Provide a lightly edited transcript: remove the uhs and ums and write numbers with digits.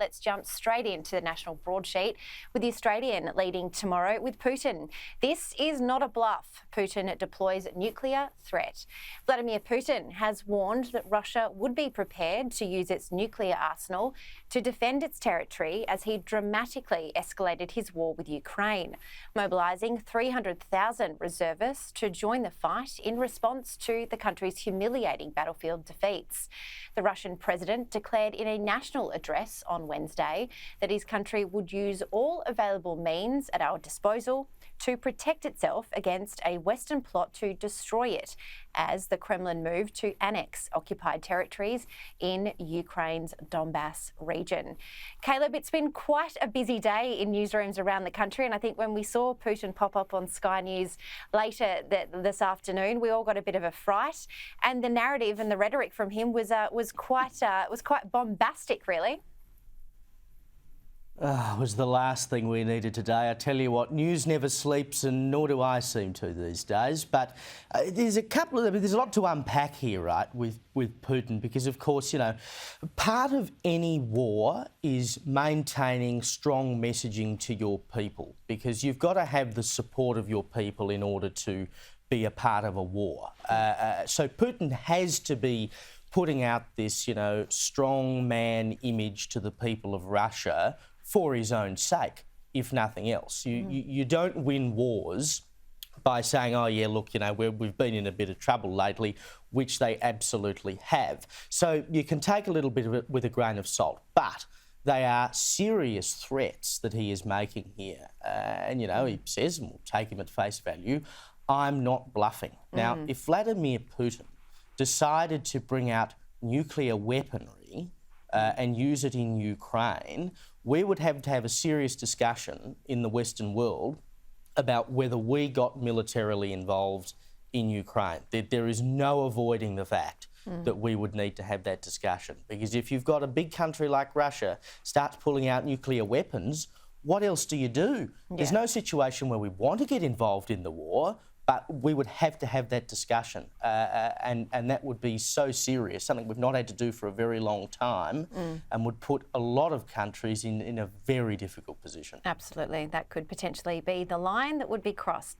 Let's jump straight into the national broadsheet with the Australian leading tomorrow with Putin. This is not a bluff. Putin deploys nuclear threat. Vladimir Putin has warned that Russia would be prepared to use its nuclear arsenal to defend its territory as he dramatically escalated his war with Ukraine, mobilising 300,000 reservists to join the fight in response to the country's humiliating battlefield defeats. The Russian president declared in a national address on Wednesday that his country would use all available means at our disposal to protect itself against a Western plot to destroy it, as the Kremlin moved to annex occupied territories in Ukraine's Donbass region. Caleb, it's been quite a busy day in newsrooms around the country, and I think when we saw Putin pop up on Sky News later this afternoon, we all got a bit of a fright, and the narrative and the rhetoric from him was quite bombastic, really. It was the last thing we needed today. I tell you what, news never sleeps, and nor do I seem to these days. But there's a lot to unpack here, right, with Putin, because of course, you know, part of any war is maintaining strong messaging to your people, because you've got to have the support of your people in order to be a part of a war. So Putin has to be putting out this, you know, strong man image to the people of Russia for his own sake, if nothing else. You don't win wars by saying, oh yeah, look, you know, we've been in a bit of trouble lately, which they absolutely have. So you can take a little bit of it with a grain of salt, but they are serious threats that he is making here. And, you know, he says, and we'll take him at face value, I'm not bluffing. Now, if Vladimir Putin decided to bring out nuclear weaponry and use it in Ukraine, we would have to have a serious discussion in the Western world about whether we got militarily involved in Ukraine. There is no avoiding the fact that we would need to have that discussion, because if you've got a big country like Russia starts pulling out nuclear weapons, what else do you do? Yeah. There's no situation where we want to get involved in the war, but we would have to have that discussion, and that would be so serious, something we've not had to do for a very long time, and would put a lot of countries in a very difficult position. Absolutely. That could potentially be the line that would be crossed.